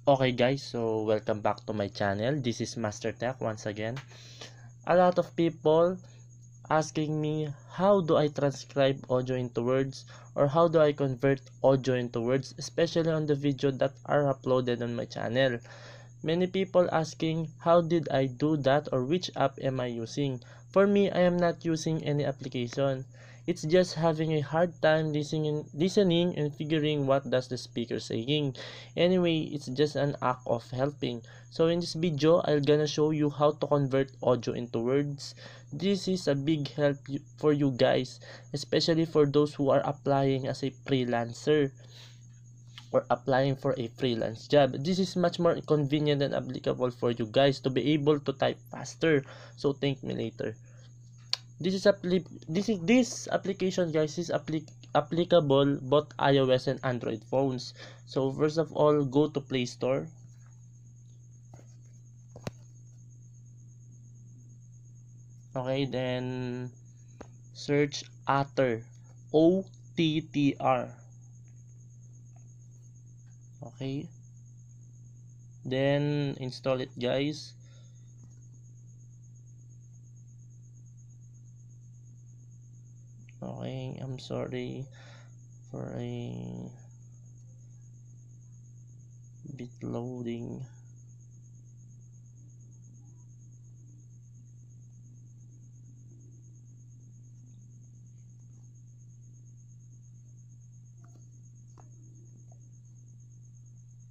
Okay guys, so welcome back to my channel. This is Master Tech once again. A lot of people asking me how do I transcribe audio into words or how do I convert audio into words, especially on the video that are uploaded on my channel. Many people asking how did I do that or which app am I using. For me, I am not using any application. It's just having a hard time listening and figuring what does the speaker saying. Anyway, it's just an act of helping. So in this video, I'm gonna show you how to convert audio into words. This is a big help for you guys, especially for those who are applying as a freelancer or applying for a freelance job. This is much more convenient and applicable for you guys to be able to type faster. So thank me later. This application guys is applicable both iOS and Android phones. So first of all, go to Play Store. Okay, then search Otter, OTTR. Okay, then install it guys. Okay, I'm sorry for a bit loading.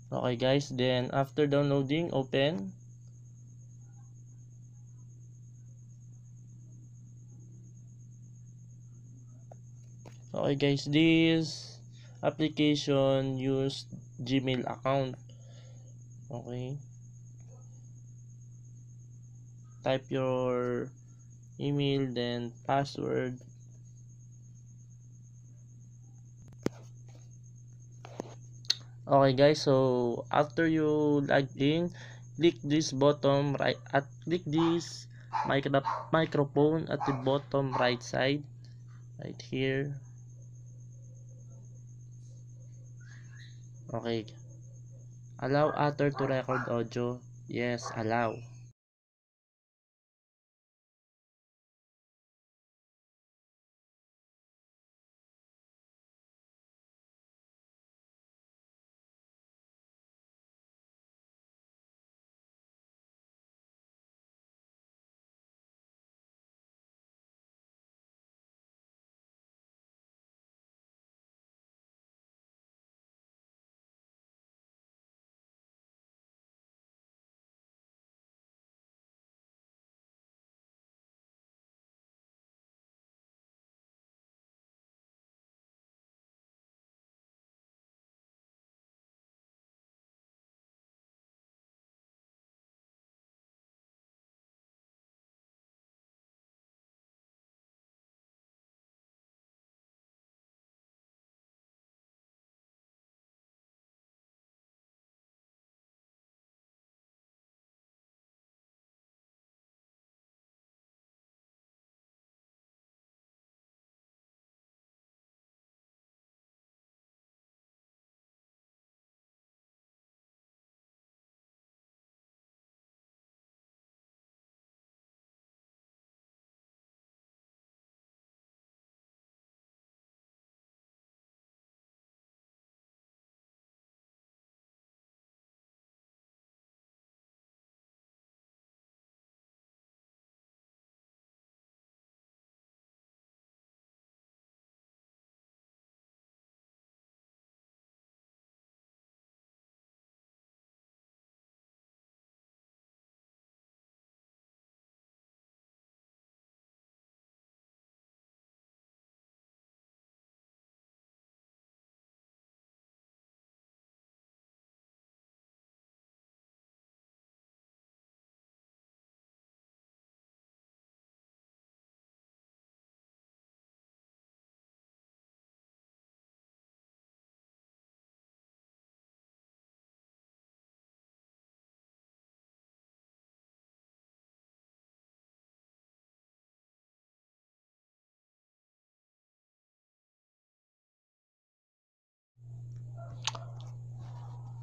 Okay guys, then after downloading, open. Okay guys, this application use Gmail account. Okay, type your email then password. Okay guys, so after you log in, click this bottom right click this microphone at the bottom right side right here. Okay, allow Otter to record audio. Yes, allow.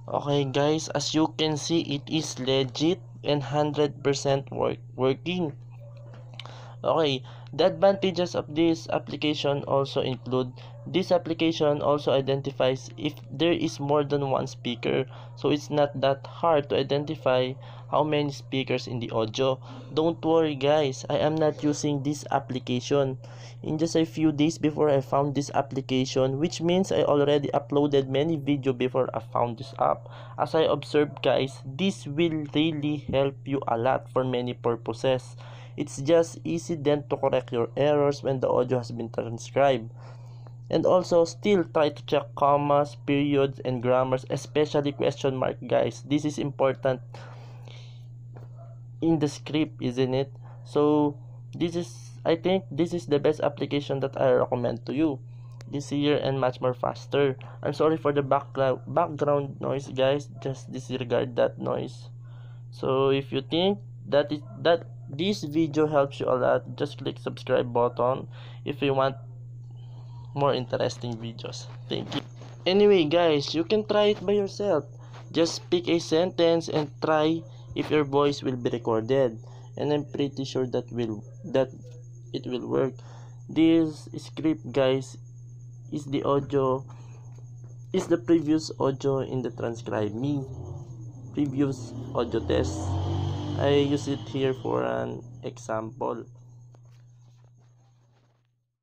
Okay guys, as you can see, it is legit and 100% working. Okay, the advantages of this application also include this application also identifies if there is more than one speaker, so it's not that hard to identify how many speakers in the audio. Don't worry guys, I am not using this application. In just a few days before I found this application, which means I already uploaded many videos before I found this app. As I observed guys, this will really help you a lot for many purposes. It's just easy then to correct your errors when the audio has been transcribed. And also still try to check commas, periods, and grammars, especially question mark guys. This is important in the script, isn't it? So I think this is the best application that I recommend to you. Easier and much more faster. I'm sorry for the background noise guys, just disregard that noise. So if you think that this video helps you a lot, just click subscribe button if you want more interesting videos. Thank you. Anyway guys, you can try it by yourself. Just pick a sentence and try if your voice will be recorded, and I'm pretty sure that it will work. This script guys is the previous audio in the Transcribe Me previous audio test. I use it here for an example.